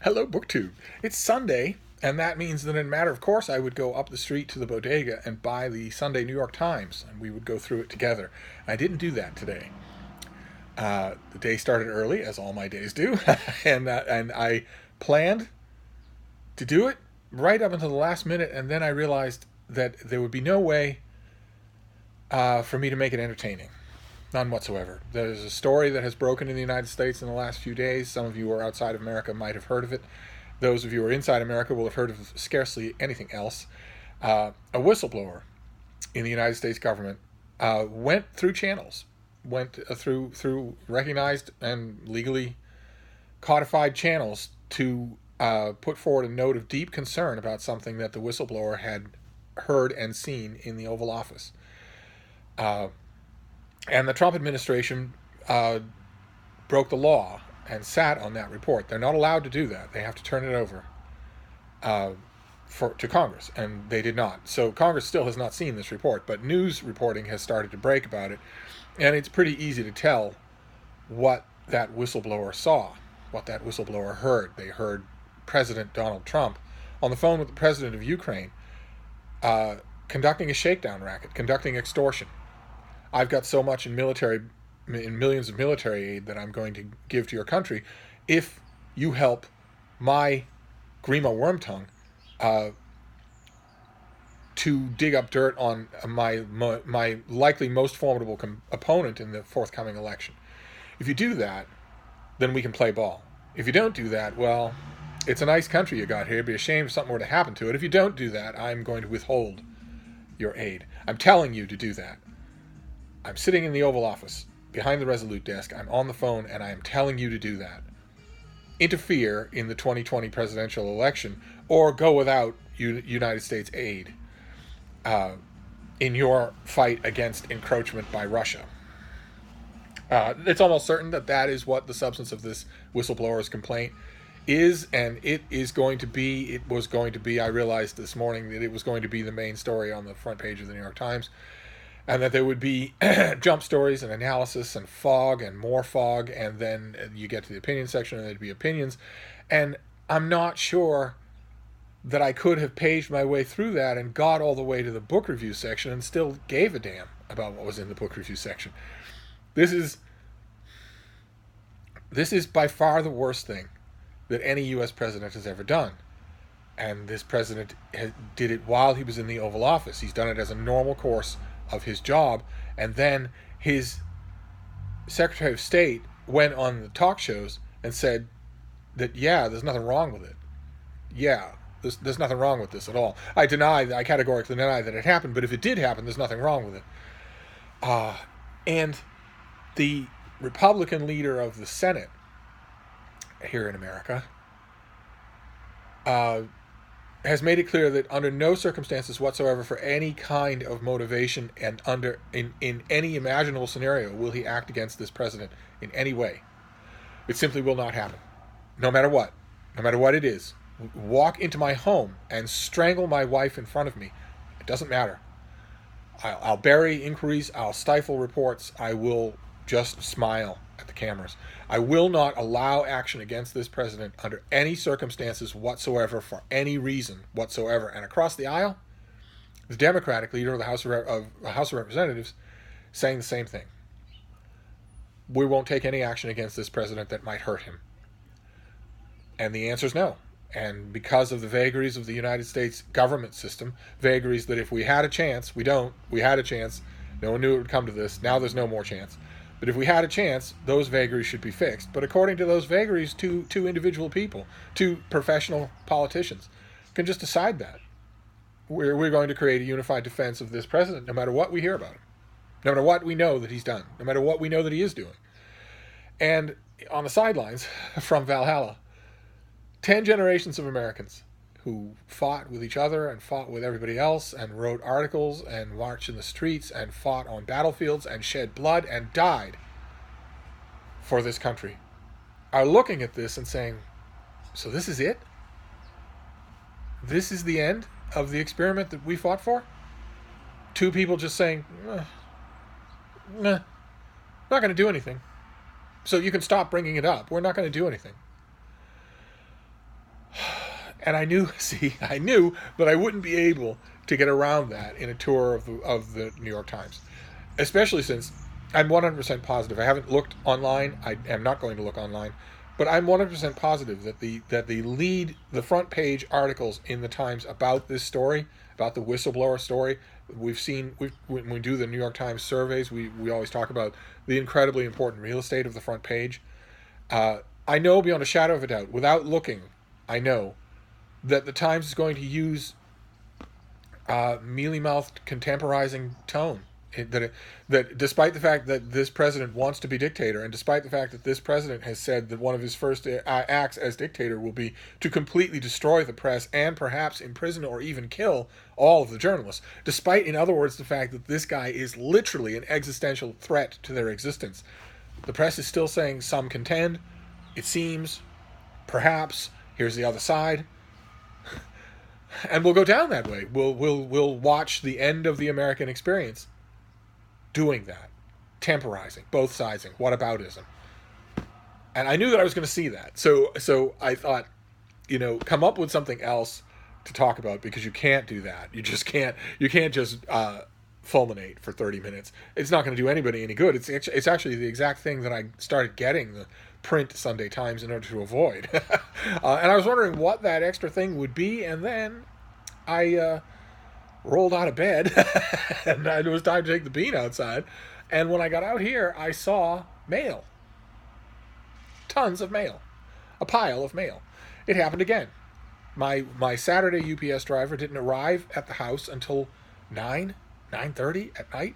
Hello, BookTube. It's Sunday, and that means that in a matter of course I would go up the street to the bodega and buy the Sunday New York Times, and we would go through it together. I didn't do that today. The day started early, as all my days do, and I planned to do it right up until the last minute, and then I realized that there would be no way for me to make it entertaining. None whatsoever. There's a story that has broken in the United States in the last few days. Some of you who are outside of America might have heard of it. Those of you who are inside America will have heard of scarcely anything else. A whistleblower in the United States government went through channels, went through recognized and legally codified channels to put forward a note of deep concern about something that the whistleblower had heard and seen in the Oval Office. And the Trump administration broke the law and sat on that report. They're not allowed to do that. They have to turn it over to Congress, and they did not. So Congress still has not seen this report, but news reporting has started to break about it, and it's pretty easy to tell what that whistleblower saw, what that whistleblower heard. They heard President Donald Trump on the phone with the president of Ukraine conducting a shakedown racket, conducting extortion. I've got so much in millions of military aid that I'm going to give to your country if you help my Grima Wormtongue to dig up dirt on my likely most formidable opponent in the forthcoming election. If you do that, then we can play ball. If you don't do that, well, it's a nice country you got here. It'd be a shame if something were to happen to it. If you don't do that, I'm going to withhold your aid. I'm telling you to do that. I'm sitting in the Oval Office behind the Resolute desk. I'm on the phone, and I am telling you to do that. Interfere in the 2020 presidential election, or go without United States aid in your fight against encroachment by Russia. It's almost certain that that is what the substance of this whistleblower's complaint is, and it was going to be, I realized this morning that it was going to be the main story on the front page of the New York Times, and that there would be jump stories and analysis and fog and more fog, and then you get to the opinion section and there'd be opinions. And I'm not sure that I could have paged my way through that and got all the way to the book review section and still gave a damn about what was in the book review section. This is by far the worst thing that any U.S. president has ever done. And this president did it while he was in the Oval Office. He's done it as a normal course of his job, and then his Secretary of State went on the talk shows and said that, yeah, there's nothing wrong with it. Yeah, there's nothing wrong with this at all. I categorically deny that it happened, but if it did happen, there's nothing wrong with it. And the Republican leader of the Senate here in America has made it clear that under no circumstances whatsoever, for any kind of motivation and in any imaginable scenario, will he act against this president in any way. It simply will not happen. No matter what it is. Walk into my home and strangle my wife in front of me. It doesn't matter. I'll bury inquiries. I'll stifle reports. I will just smile at the cameras. I will not allow action against this president under any circumstances whatsoever, for any reason whatsoever. And across the aisle, the Democratic leader of the House of Representatives saying the same thing. We won't take any action against this president that might hurt him. And the answer is no. And because of the vagaries of the United States government system, vagaries that if we had a chance, we had a chance, no one knew it would come to this, now there's no more chance. But if we had a chance, those vagaries should be fixed. But according to those vagaries, two individual people, two professional politicians, can just decide that. We're going to create a unified defense of this president, no matter what we hear about him, no matter what we know that he's done, no matter what we know that he is doing. And on the sidelines from Valhalla, 10 generations of Americans who fought with each other and fought with everybody else and wrote articles and marched in the streets and fought on battlefields and shed blood and died for this country are looking at this and saying, so this is it? This is the end of the experiment that we fought for? Two people just saying, not going to do anything. So you can stop bringing it up. We're not going to do anything. And I knew, see, I knew that I wouldn't be able to get around that in a tour of the New York Times, especially since I'm 100% positive. I haven't looked online. I am not going to look online, but I'm 100% positive that the front page articles in the Times about this story, about the whistleblower story, when we do the New York Times surveys, we always talk about the incredibly important real estate of the front page. I know beyond a shadow of a doubt, without looking, I know that the Times is going to use mealy-mouthed, contemporizing tone. That despite the fact that this president wants to be dictator, and despite the fact that this president has said that one of his first acts as dictator will be to completely destroy the press and perhaps imprison or even kill all of the journalists, despite, in other words, the fact that this guy is literally an existential threat to their existence, the press is still saying some contend, it seems, perhaps, here's the other side. And we'll go down that way. We'll watch the end of the American experience doing that, temporizing, both sidesing, whataboutism. And I knew that I was going to see that. So I thought, come up with something else to talk about, because you can't do that. You can't just fulminate for 30 minutes. It's not going to do anybody any good. It's actually the exact thing that I started getting the print Sunday Times in order to avoid. And I was wondering what that extra thing would be, and then I rolled out of bed and it was time to take the bean outside. And when I got out here, I saw mail. Tons of mail. A pile of mail. It happened again. My Saturday UPS driver didn't arrive at the house until 9:30 at night.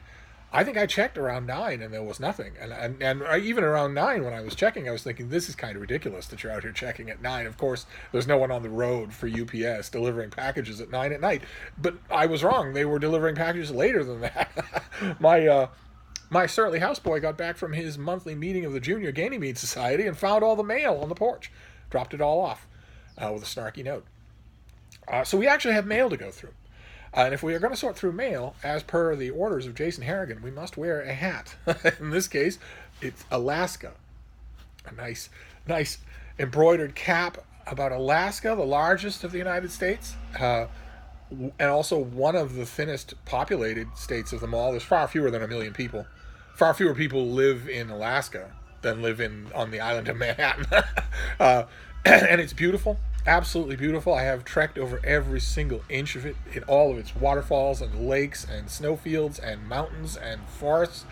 I think I checked around 9 and there was nothing. And even around 9 when I was checking, I was thinking, this is kind of ridiculous that you're out here checking at 9. Of course, there's no one on the road for UPS delivering packages at 9 at night. But I was wrong. They were delivering packages later than that. My surly houseboy got back from his monthly meeting of the Junior Ganymede Society and found all the mail on the porch. Dropped it all off with a snarky note. So we actually have mail to go through. And if we are going to sort through mail, as per the orders of Jason Harrigan, we must wear a hat. In this case, it's Alaska. A nice embroidered cap about Alaska, the largest of the United States, and also one of the thinnest populated states of them all. There's far fewer than 1 million people. Far fewer people live in Alaska than live on the island of Manhattan. And it's beautiful. Absolutely beautiful. I have trekked over every single inch of it, in all of its waterfalls and lakes and snowfields and mountains and forests,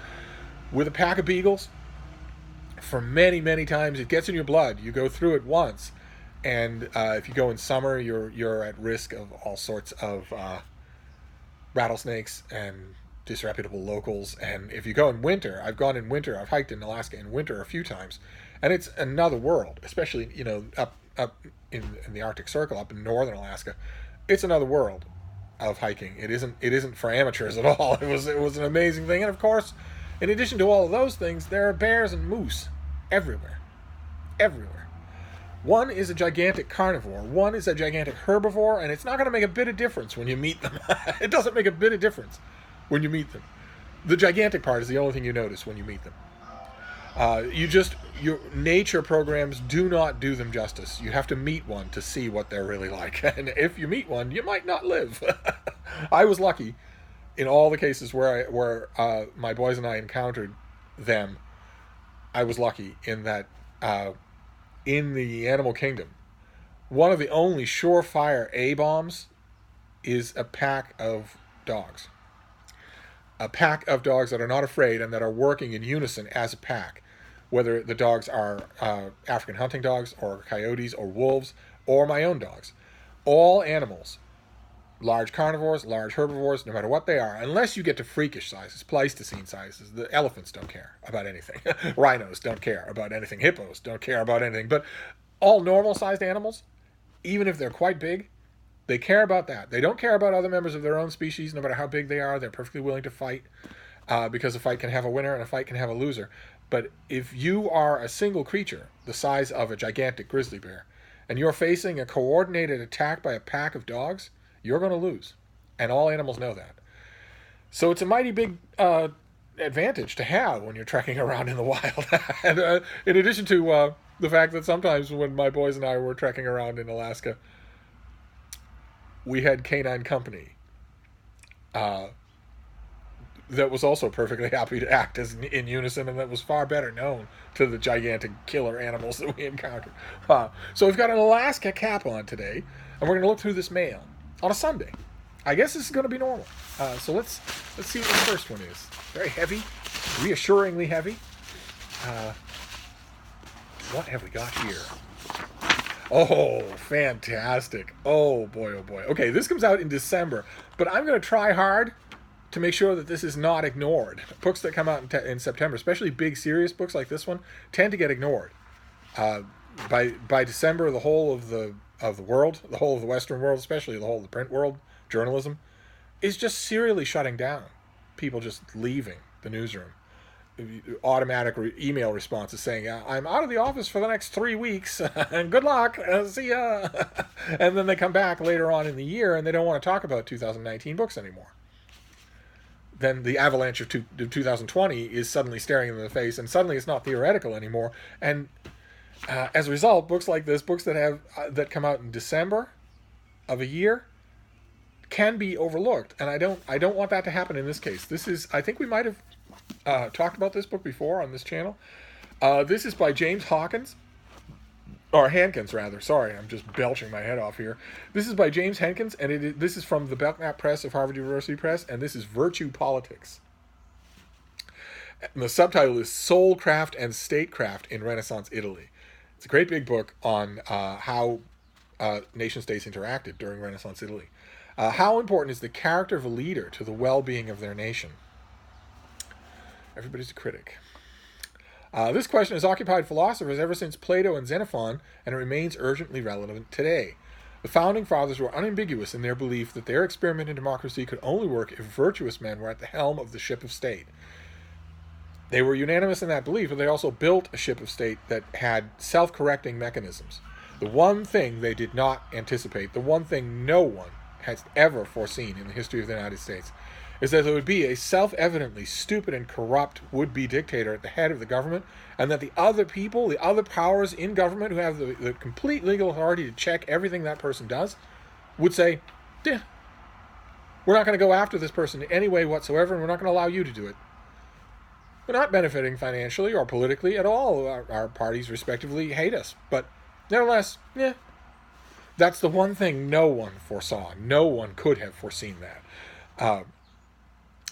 with a pack of beagles for many, many times. It gets in your blood. You go through it once, and if you go in summer, you're at risk of all sorts of rattlesnakes and disreputable locals. And if you go in winter, I've gone in winter. I've hiked in Alaska in winter a few times, and it's another world. Especially up in the Arctic Circle, up in northern Alaska, it's another world of hiking. It isn't for amateurs at all. It was an amazing thing. And of course, in addition to all of those things, there are bears and moose everywhere. One is a gigantic carnivore. One is a gigantic herbivore, and it's not going to make a bit of difference when you meet them. It doesn't make a bit of difference when you meet them. The gigantic part is the only thing you notice when you meet them. Your nature programs do not do them justice. You have to meet one to see what they're really like. And if you meet one, you might not live. I was lucky in all the cases where my boys and I encountered them. I was lucky in that in the animal kingdom, one of the only surefire A-bombs is a pack of dogs. A pack of dogs that are not afraid and that are working in unison as a pack. Whether the dogs are African hunting dogs or coyotes or wolves or my own dogs. All animals, large carnivores, large herbivores, no matter what they are, unless you get to freakish sizes, Pleistocene sizes. The elephants don't care about anything. Rhinos don't care about anything. Hippos don't care about anything. But all normal-sized animals, even if they're quite big, they care about that. They don't care about other members of their own species, no matter how big they are. They're perfectly willing to fight because a fight can have a winner and a fight can have a loser. But if you are a single creature the size of a gigantic grizzly bear and you're facing a coordinated attack by a pack of dogs, you're going to lose. And all animals know that. So it's a mighty big advantage to have when you're trekking around in the wild. And in addition to the fact that sometimes when my boys and I were trekking around in Alaska, we had Canine Company, uh, that was also perfectly happy to act as in unison, and that was far better known to the gigantic killer animals that we encountered. So we've got an Alaska cap on today, and we're going to look through this mail on a Sunday. I guess this is going to be normal. So let's see what the first one is. Very heavy, reassuringly heavy. What have we got here? Oh, fantastic. Oh, boy, oh, boy. Okay, this comes out in December, but I'm going to try hard to make sure that this is not ignored. Books that come out in September, especially big, serious books like this one, tend to get ignored. By December, the whole of the world, the whole of the Western world, especially the whole of the print world, journalism, is just serially shutting down. People just leaving the newsroom. Automatic email responses saying, I'm out of the office for the next 3 weeks, and good luck, see ya. And then they come back later on in the year, and they don't want to talk about 2019 books anymore. Then the avalanche of 2020 is suddenly staring them in the face, and suddenly it's not theoretical anymore. And as a result, books like this, books that come out in December of a year, can be overlooked. And I don't want that to happen in this case. I think we might have talked about this book before on this channel. This is by James Hawkins. Or Hankins, rather. Sorry, I'm just belching my head off here. This is by James Hankins, and this is from the Belknap Press of Harvard University Press, and this is Virtue Politics. And the subtitle is Soulcraft and Statecraft in Renaissance Italy. It's a great big book on how nation-states interacted during Renaissance Italy. How important is the character of a leader to the well-being of their nation? Everybody's a critic. This question has occupied philosophers ever since Plato and Xenophon, and it remains urgently relevant today. The Founding Fathers were unambiguous in their belief that their experiment in democracy could only work if virtuous men were at the helm of the ship of state. They were unanimous in that belief, but they also built a ship of state that had self-correcting mechanisms. The one thing they did not anticipate, the one thing no one has ever foreseen in the history of the United States, is that there would be a self-evidently stupid and corrupt would-be dictator at the head of the government, and that the other people, the other powers in government who have the complete legal authority to check everything that person does, would say, we're not going to go after this person in any way whatsoever, and we're not going to allow you to do it. We're not benefiting financially or politically at all. Our parties, respectively, hate us. But nevertheless, that's the one thing no one foresaw. No one could have foreseen that.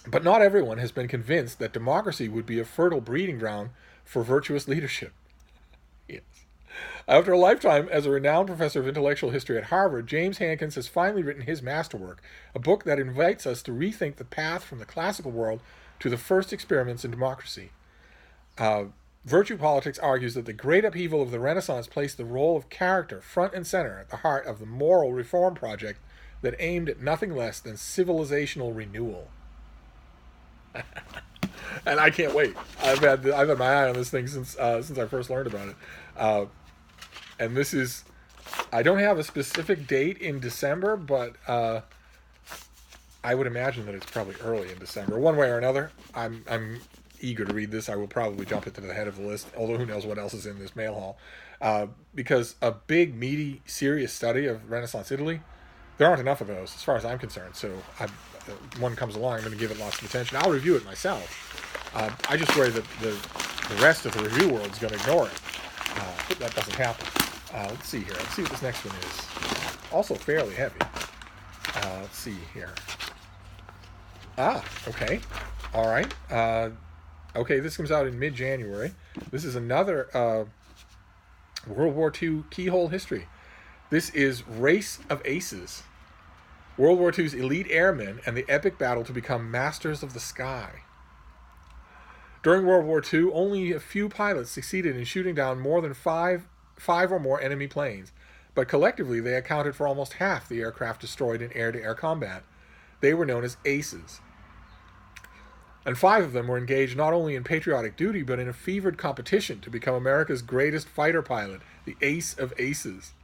But not everyone has been convinced that democracy would be a fertile breeding ground for virtuous leadership. Yes. After a lifetime as a renowned professor of intellectual history at Harvard, James Hankins has finally written his masterwork, a book that invites us to rethink the path from the classical world to the first experiments in democracy. Virtue Politics argues that the great upheaval of the Renaissance placed the role of character front and center at the heart of the moral reform project that aimed at nothing less than civilizational renewal. And I can't wait. I've had my eye on this thing since I first learned about it. And this is, I don't have a specific date in December, but I would imagine that it's probably early in December. One way or another, I'm eager to read this. I will probably jump it to the head of the list, although who knows what else is in this mail haul. Because a big, meaty, serious study of Renaissance Italy, there aren't enough of those as far as I'm concerned. So one comes along, I'm going to give it lots of attention. I'll review it myself. I just worry that the rest of the review world is going to ignore it. But that doesn't happen. Let's see here. Let's see what this next one is. Also fairly heavy. Let's see here. Okay. All right. Okay, this comes out in mid-January. This is another World War II keyhole history. This is Race of Aces. World War II's elite airmen and the epic battle to become masters of the sky. During World War II, only a few pilots succeeded in shooting down more than five or more enemy planes, but collectively they accounted for almost half the aircraft destroyed in air-to-air combat. They were known as aces. And 5 of them were engaged not only in patriotic duty, but in a fevered competition to become America's greatest fighter pilot, the Ace of Aces.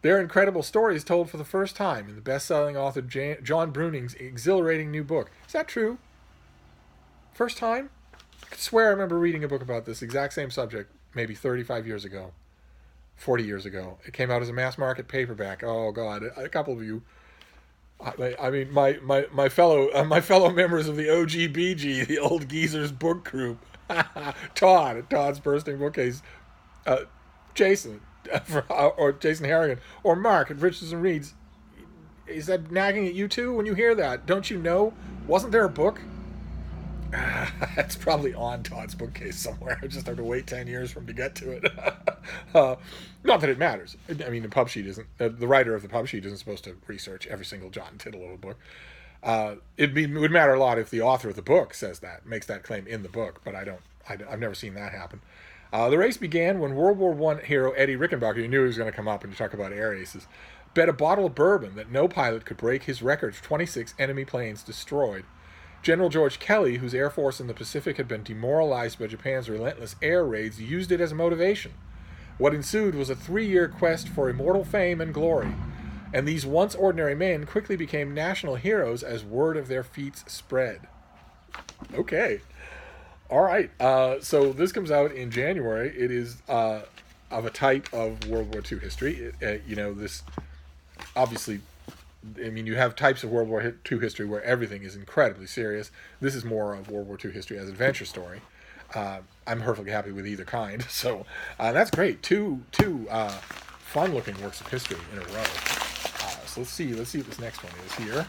Their incredible stories told for the first time in the best-selling author John Bruning's exhilarating new book. Is that true? First time? I could swear I remember reading a book about this exact same subject maybe 35 years ago, 40 years ago. It came out as a mass-market paperback. Oh, God, a couple of you I mean, my fellow members of the OGBG, the Old Geezers Book Group, Todd's Bursting Bookcase, uh, Jason, or Jason Harrigan, or Mark at Richards and Reed's. Is that nagging at you too when you hear that? Don't you know? Wasn't there a book? It's probably on Todd's bookcase somewhere. I just have to wait 10 years for him to get to it. Not that it matters. I mean, the pub sheet isn't, the writer of the pub sheet isn't supposed to research every single jot and tittle of a book. It would matter a lot if the author of the book says that, makes that claim in the book, but I've never seen that happen. The race began when World War I hero Eddie Rickenbacker, you knew he was going to come up and talk about air races, bet a bottle of bourbon that no pilot could break his record of 26 enemy planes destroyed. General George Kelly, whose air force in the Pacific had been demoralized by Japan's relentless air raids, used it as a motivation. What ensued was a 3-year quest for immortal fame and glory, and these once ordinary men quickly became national heroes as word of their feats spread. Okay. All right. So this comes out in January. It is of a type of World War II history. This obviously, I mean, you have types of World War II history where everything is incredibly serious. This is more of World War II history as an adventure story. I'm perfectly happy with either kind. So that's great. Two fun-looking works of history in a row. So let's see what this next one is here.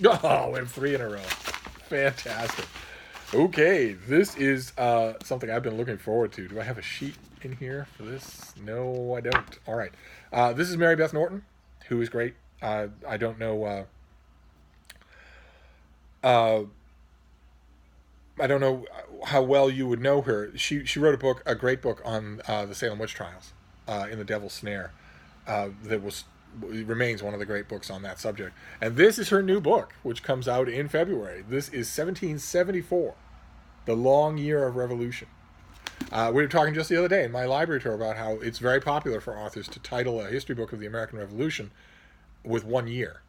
Oh, we have 3 in a row. Fantastic. Okay, this is something I've been looking forward to. Do I have a sheet in here for this? No, I don't. All right. This is Mary Beth Norton, who is great. I don't know. I don't know how well you would know her. She wrote a great book on the Salem witch trials, in the Devil's Snare, that remains one of the great books on that subject. And this is her new book, which comes out in February. This is 1774, The Long Year of Revolution. We were talking just the other day in my library tour about how it's very popular for authors to title a history book of the American Revolution with 1 year.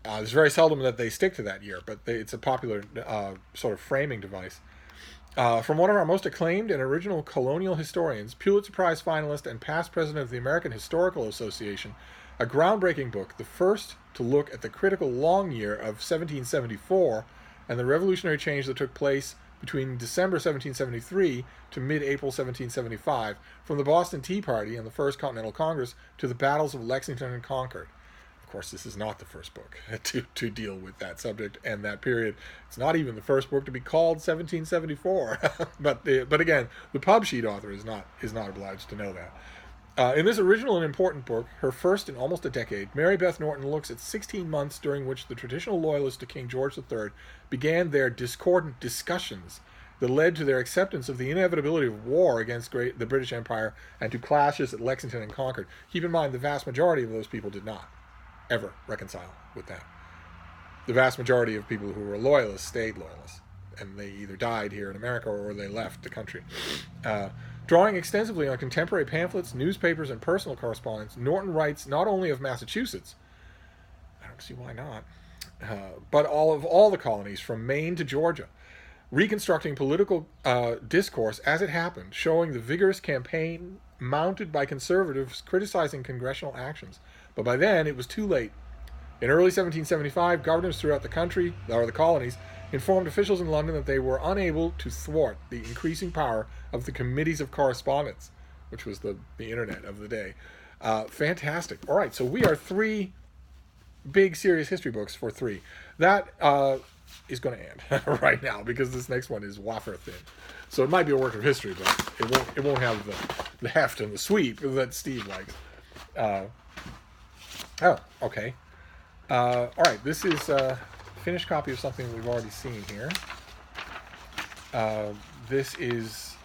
It's very seldom that they stick to that year, but it's a popular sort of framing device. From one of our most acclaimed and original colonial historians, Pulitzer Prize finalist and past president of the American Historical Association, a groundbreaking book, the first to look at the critical long year of 1774 and the revolutionary change that took place between December 1773 to mid-April 1775, from the Boston Tea Party and the First Continental Congress to the battles of Lexington and Concord. Of course, this is not the first book to deal with that subject and that period. It's not even the first book to be called 1774. but again, the pub sheet author is not obliged to know that. In this original and important book, her first in almost a decade, Mary Beth Norton looks at 16 months during which the traditional loyalists to King George III began their discordant discussions that led to their acceptance of the inevitability of war against the British Empire and to clashes at Lexington and Concord. Keep in mind, the vast majority of those people did not ever reconcile with that. The vast majority of people who were loyalists stayed loyalists, and they either died here in America or they left the country. Drawing extensively on contemporary pamphlets, newspapers, and personal correspondence, Norton writes not only of Massachusetts, I don't see why not, but all the colonies from Maine to Georgia, reconstructing political discourse as it happened, showing the vigorous campaign mounted by conservatives criticizing congressional actions. But by then, it was too late. In early 1775, governors throughout the country, or the colonies, informed officials in London that they were unable to thwart the increasing power of the Committees of Correspondence, which was the internet of the day. Fantastic. All right, so we are 3 big, serious history books for 3. That is going to end right now because this next one is wafer thin. So it might be a work of history, but it won't have the heft and the sweep that Steve likes. Okay. All right, this is a finished copy of something we've already seen here. This is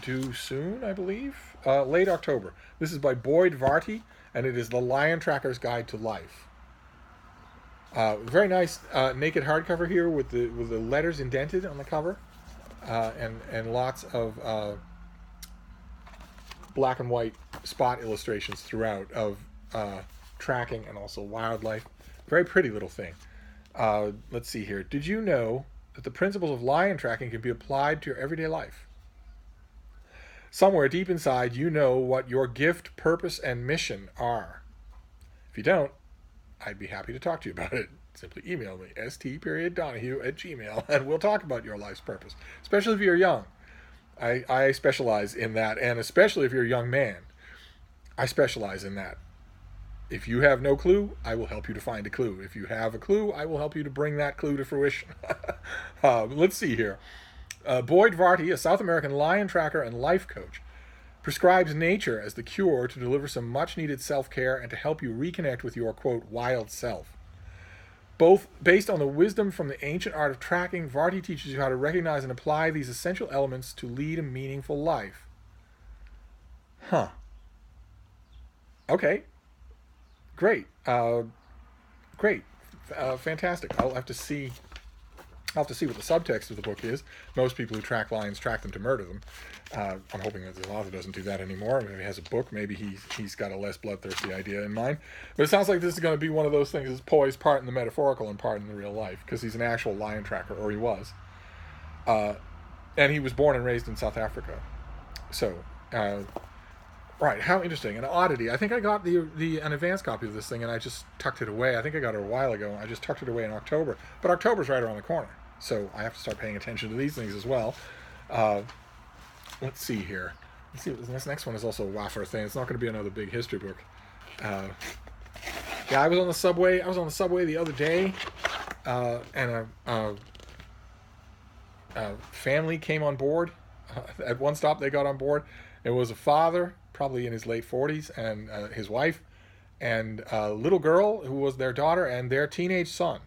due soon, I believe. Late October. This is by Boyd Varty, and it is The Lion Tracker's Guide to Life. Very nice naked hardcover here with the letters indented on the cover, and lots of black and white spot illustrations throughout of tracking and also wildlife. Very pretty little thing. Let's see here. Did you know that the principles of lion tracking can be applied to your everyday life? Somewhere deep inside, you know what your gift, purpose, and mission are. If you don't, I'd be happy to talk to you about it. Simply email me, st.donahue@gmail, and we'll talk about your life's purpose, especially if you're young. I specialize in that, and especially if you're a young man, I specialize in that. If you have no clue, I will help you to find a clue. If you have a clue, I will help you to bring that clue to fruition. Let's see here. Boyd Varty, a South American lion tracker and life coach, prescribes nature as the cure to deliver some much-needed self-care and to help you reconnect with your, quote, wild self. Both based on the wisdom from the ancient art of tracking, Varty teaches you how to recognize and apply these essential elements to lead a meaningful life. Huh. Okay. Great. Great. Fantastic. I'll have to see what the subtext of the book is. Most people who track lions track them to murder them. I'm hoping that the author doesn't do that anymore. If he has a book, maybe he's got a less bloodthirsty idea in mind. But it sounds like this is going to be one of those things that's poised part in the metaphorical and part in the real life, because he's an actual lion tracker, or he was. And he was born and raised in South Africa. So, right, how interesting. An oddity. I think I got an advance copy of this thing, and I just tucked it away. I think I got it a while ago. I just tucked it away in October. But October's right around the corner, so I have to start paying attention to these things as well. Let's see here. Let's see. This next one is also a wafer thing. It's not going to be another big history book. Yeah, I was on the subway. The other day, and a family came on board. At one stop, they got on board. It was a father, probably in his late 40s, and his wife, and a little girl who was their daughter, and their teenage son.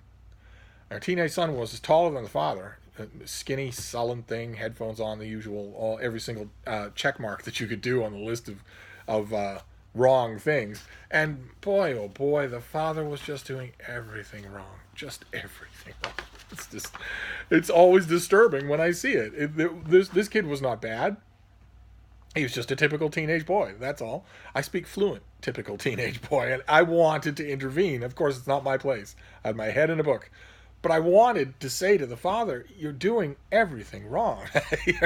Their teenage son was taller than the father. Skinny, sullen thing, headphones on, the usual, every single check mark that you could do on the list of wrong things. And boy, oh boy, the father was just doing everything wrong. Just everything wrong. It's always disturbing when I see it. This kid was not bad. He was just a typical teenage boy, that's all. I speak fluent typical teenage boy, and I wanted to intervene. Of course, it's not my place. I had my head in a book. But I wanted to say to the father, you're doing everything wrong.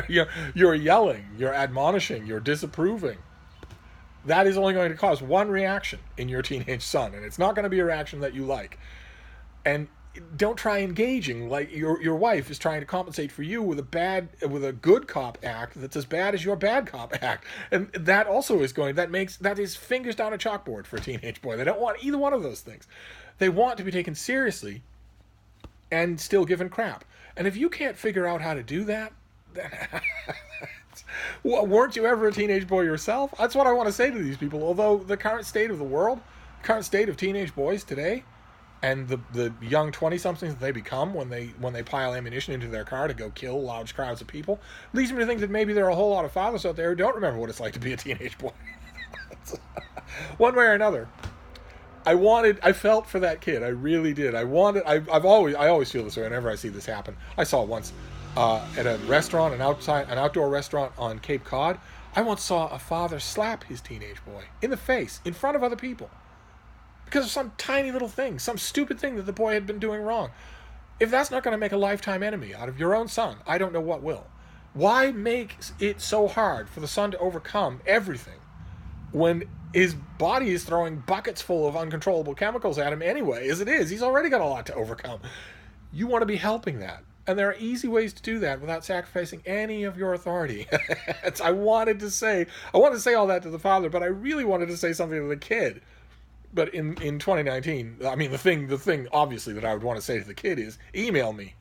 You're yelling, you're admonishing, you're disapproving. That is only going to cause one reaction in your teenage son, and it's not going to be a reaction that you like. And don't try engaging like your wife is trying to compensate for you with a good cop act that's as bad as your bad cop act. And that also is that is fingers down a chalkboard for a teenage boy. They don't want either one of those things. They want to be taken seriously and still given crap. And if you can't figure out how to do that, then weren't you ever a teenage boy yourself? That's what I want to say to these people. Although the current state of the world, current state of teenage boys today, and the young 20-somethings that they become when they pile ammunition into their car to go kill large crowds of people, leads me to think that maybe there are a whole lot of fathers out there who don't remember what it's like to be a teenage boy. One way or another. I felt for that kid. I really did. I always feel this way whenever I see this happen. I saw it once at a restaurant, an outdoor restaurant on Cape Cod. I once saw a father slap his teenage boy in the face in front of other people because of some tiny little thing, some stupid thing that the boy had been doing wrong. If that's not going to make a lifetime enemy out of your own son, I don't know what will. Why make it so hard for the son to overcome everything when his body is throwing buckets full of uncontrollable chemicals at him anyway, as it is? He's already got a lot to overcome. You want to be helping that. And there are easy ways to do that without sacrificing any of your authority. I wanted to say all that to the father, but I really wanted to say something to the kid. But in 2019, I mean, the thing obviously that I would want to say to the kid is, email me.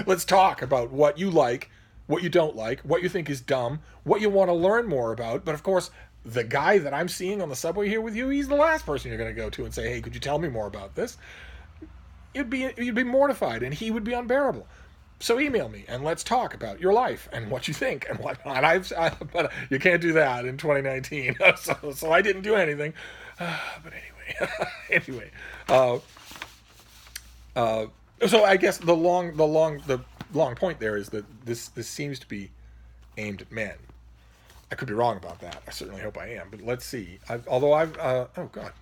Let's talk about what you like, what you don't like, what you think is dumb, what you want to learn more about. But of course, the guy that I'm seeing on the subway here with you, he's the last person you're going to go to and say, hey, could you tell me more about this? You'd be mortified, and he would be unbearable. So email me, and let's talk about your life and what you think and whatnot. But you can't do that in 2019, so I didn't do anything. But anyway, so I guess the long point there is that this seems to be aimed at men. I could be wrong about that. I certainly hope I am. But let's see. Oh God,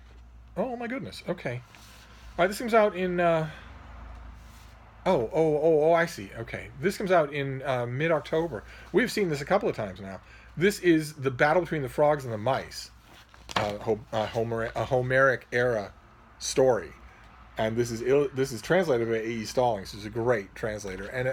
oh my goodness. Okay, all right. This comes out in. Oh, I see. Okay. This comes out in mid-October. We've seen this a couple of times now. This is The Battle Between the Frogs and the Mice, a Homeric era story. And this is translated by A.E. Stallings, who's a great translator. And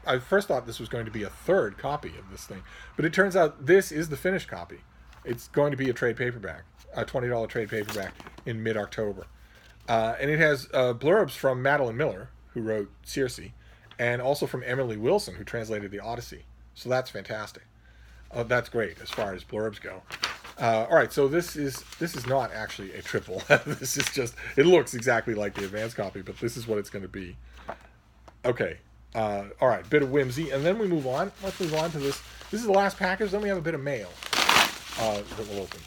I first thought this was going to be a third copy of this thing, but it turns out this is the finished copy. It's going to be a trade paperback, a $20 trade paperback in mid-October. And it has blurbs from Madeline Miller, who wrote Circe, and also from Emily Wilson, who translated the Odyssey. So that's fantastic. That's great as far as blurbs go. All right, so this is not actually a triple. This is just, it looks exactly like the advanced copy, but this is what it's going to be. Okay. All right, bit of whimsy, and then we move on. Let's move on to this. This is the last package. Then we have a bit of mail that we'll open,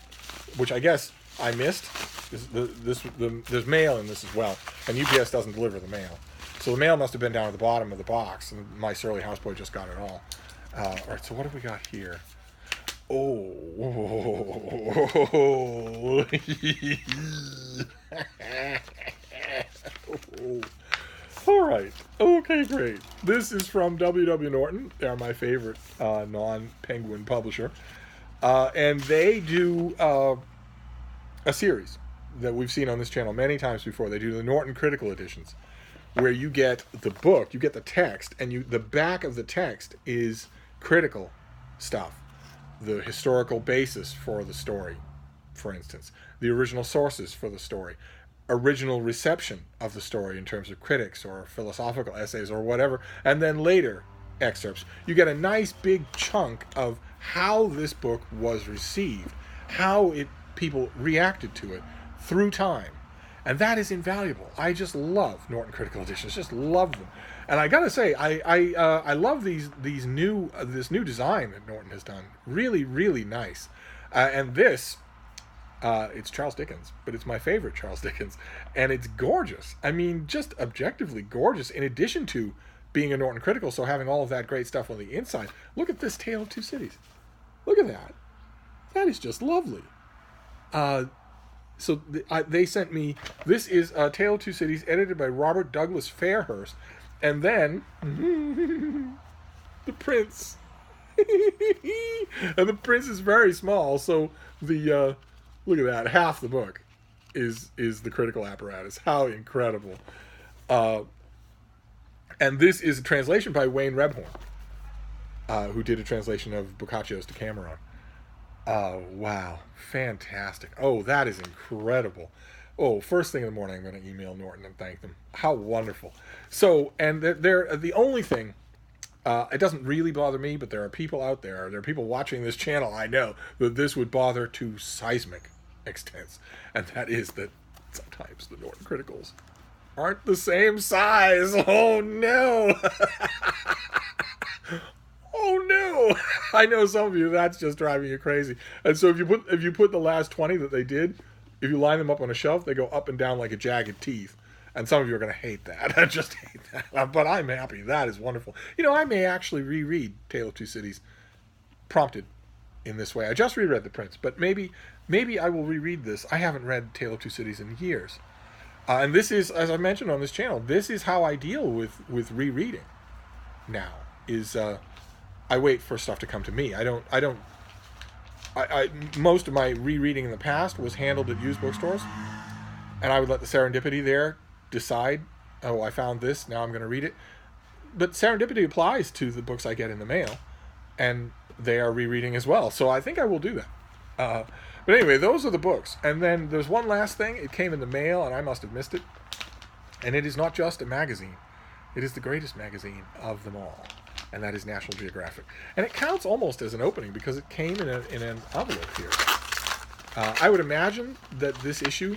which I guess I missed. There's mail in this as well, and UPS doesn't deliver the mail. So the mail must have been down at the bottom of the box, and my surly houseboy just got it all. All right, so what have we got here? Oh. All right. Okay, great. This is from W.W. Norton. They're my favorite non-Penguin publisher. And they do a series that we've seen on this channel many times before. They do the Norton Critical Editions, where you get the book, you get the text, and the back of the text is critical stuff. The historical basis for the story, for instance. The original sources for the story. Original reception of the story in terms of critics or philosophical essays or whatever. And then later excerpts. You get a nice big chunk of how this book was received. How people reacted to it through time. And that is invaluable. I just love Norton Critical Editions. Just love them. And I gotta say, I love this new design that Norton has done. Really, really nice. And this, it's Charles Dickens, but it's my favorite Charles Dickens, and it's gorgeous. I mean, just objectively gorgeous. In addition to being a Norton Critical, so having all of that great stuff on the inside. Look at this Tale of Two Cities. Look at that. That is just lovely. So they sent me. This is Tale of Two Cities, edited by Robert Douglas Fairhurst. And then, the Prince. And the Prince is very small, so the, look at that, half the book is the critical apparatus. How incredible. And this is a translation by Wayne Rebhorn, who did a translation of Boccaccio's Decameron. Wow. Fantastic. Oh, that is incredible. Oh, first thing in the morning, I'm going to email Norton and thank them. How wonderful. So, and they're the only thing, it doesn't really bother me, but there are people out there are people watching this channel, I know, that this would bother to seismic extents. And that is that sometimes the Norton Criticals aren't the same size. Oh, no. Oh, no. I know some of you, that's just driving you crazy. And so if you put the last 20 that they did, if you line them up on a shelf, they go up and down like a jagged teeth. And some of you are going to hate that. I just hate that. But I'm happy. That is wonderful. You know, I may actually reread Tale of Two Cities prompted in this way. I just reread The Prince, but maybe I will reread this. I haven't read Tale of Two Cities in years. And this is, as I mentioned on this channel, this is how I deal with rereading now. I wait for stuff to come to me. Most of my rereading in the past was handled at used bookstores, and I would let the serendipity there decide, oh, I found this, now I'm going to read it. But serendipity applies to the books I get in the mail, and they are rereading as well. So I think I will do that. But anyway, those are the books. And then there's one last thing. It came in the mail, and I must have missed it. And it is not just a magazine. It is the greatest magazine of them all. And that is National Geographic. And it counts almost as an opening because it came in an envelope here. I would imagine that this issue,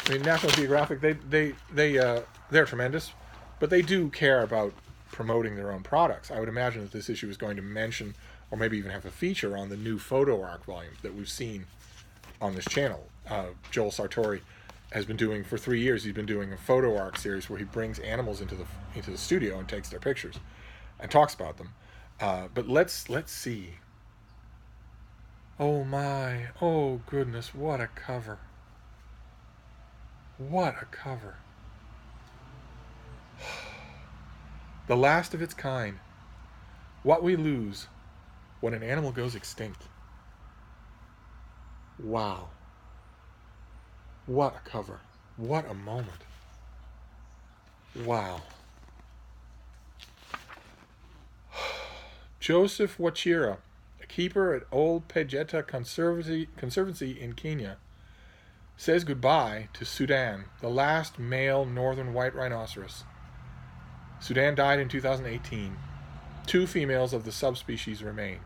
I mean, National Geographic, they're tremendous, but they do care about promoting their own products. I would imagine that this issue is going to mention, or maybe even have a feature on the new photo arc volume that we've seen on this channel. Joel Sartori has been doing, for 3 years, he's been doing a photo arc series where he brings animals into the studio and takes their pictures and talks about them. But let's see. Oh my, oh goodness, what a cover. What a cover. The last of its kind. What we lose when an animal goes extinct. Wow. What a cover. What a moment. Wow. Joseph Wachira, a keeper at Old Pejeta Conservancy in Kenya, says goodbye to Sudan, the last male northern white rhinoceros. Sudan died in 2018. 2 females of the subspecies remain.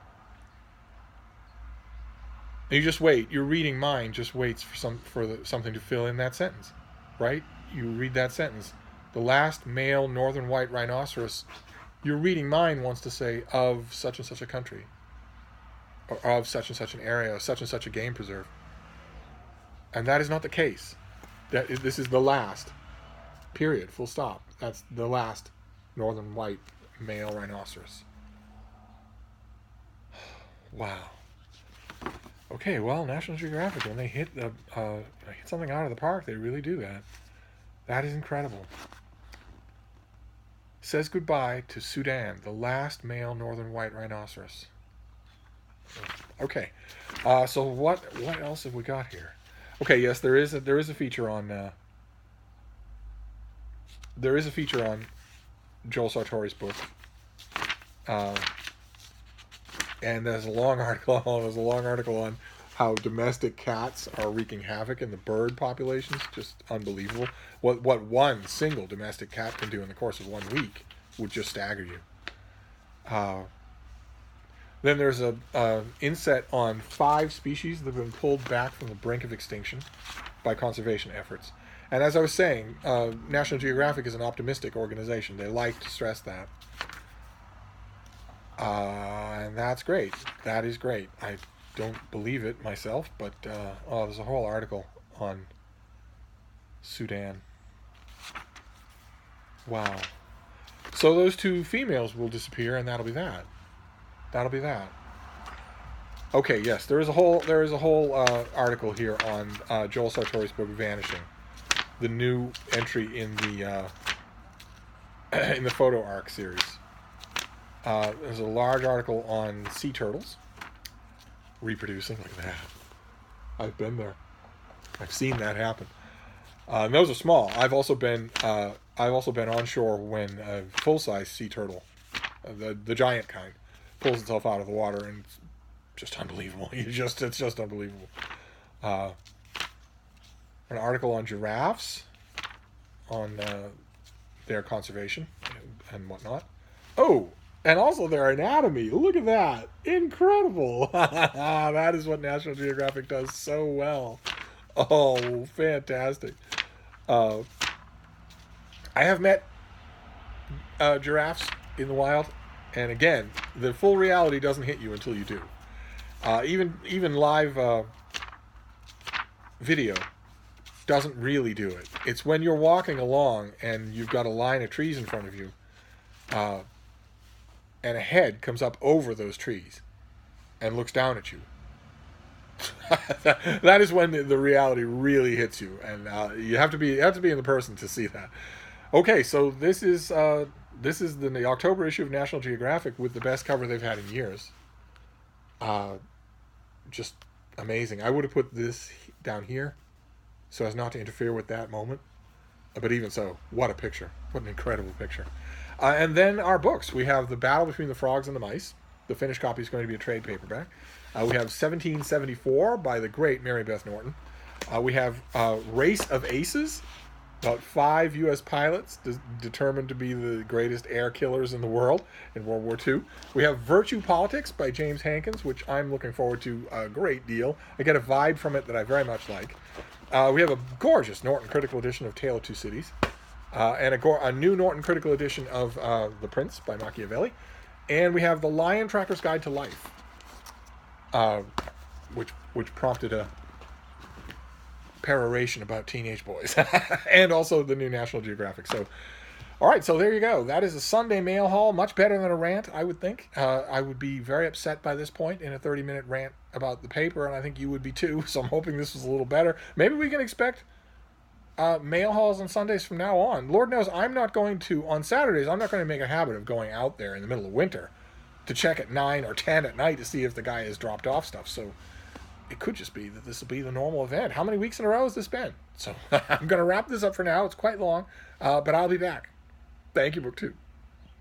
And you just wait. Your reading mind just waits for something to fill in that sentence, right? You read that sentence. The last male northern white rhinoceros. Your reading mind wants to say of such and such a country, or of such and such an area, or such and such a game preserve. And that is not the case. This is the last. Period. Full stop. That's the last northern white male rhinoceros. Wow. Okay, well, National Geographic, when they hit something out of the park, they really do that. That is incredible. Says goodbye to Sudan, the last male northern white rhinoceros. Okay, so what else have we got here? Okay, yes, there is a feature on Joel Sartori's book, and there's a long article on how domestic cats are wreaking havoc in the bird populations. Just unbelievable. What one single domestic cat can do in the course of 1 week would just stagger you. Then there's a inset on 5 species that have been pulled back from the brink of extinction by conservation efforts. And as I was saying, National Geographic is an optimistic organization. They like to stress that. And that's great. That is great. I don't believe it myself, but there's a whole article on Sudan. Wow. So those 2 females will disappear, and that'll be that. Okay, yes, there is a whole article here on Joel Sartori's book Vanishing, the new entry in the Photo Arc series. There's a large article on sea turtles reproducing. Look at that. I've been there. I've seen that happen. Those are small. I've also been on shore when a full-size sea turtle, the giant kind, pulls itself out of the water, and it's just unbelievable. It's just unbelievable. An article on giraffes, on their conservation and whatnot. Oh, and also their anatomy. Look at that. Incredible. That is what National Geographic does so well. Oh, fantastic. I have met giraffes in the wild, and again, the full reality doesn't hit you until you do. Even live video doesn't really do it. It's when you're walking along and you've got a line of trees in front of you, and a head comes up over those trees and looks down at you. That is when the reality really hits you, and you have to be in the person to see that. Okay, so this is the October issue of National Geographic with the best cover they've had in years. Just amazing. I would have put this down here so as not to interfere with that moment, but even so, what a picture. What an incredible picture. And then our books. We have The Battle Between the Frogs and the Mice. The finished copy is going to be a trade paperback. We have 1774 by the great Mary Beth Norton. We have Race of Aces, about 5 U.S. pilots determined to be the greatest air killers in the world in World War II. We have Virtue Politics by James Hankins, which I'm looking forward to a great deal. I get a vibe from it that I very much like. We have a gorgeous Norton Critical Edition of Tale of Two Cities, and a new Norton Critical Edition of The Prince by Machiavelli. And we have The Lion Tracker's Guide to Life, which prompted a peroration about teenage boys, and also the new National Geographic. So, all right, so there you go. That is a Sunday mail haul, much better than a rant, I would think. I would be very upset by this point in a 30-minute rant about the paper, and I think you would be too, so I'm hoping this was a little better. Maybe we can expect mail hauls on Sundays from now on. Lord knows on Saturdays, I'm not going to make a habit of going out there in the middle of winter to check at 9 or 10 at night to see if the guy has dropped off stuff. So it could just be that this will be the normal event. How many weeks in a row has this been? So I'm going to wrap this up for now. It's quite long, but I'll be back. Thank you, Book 2.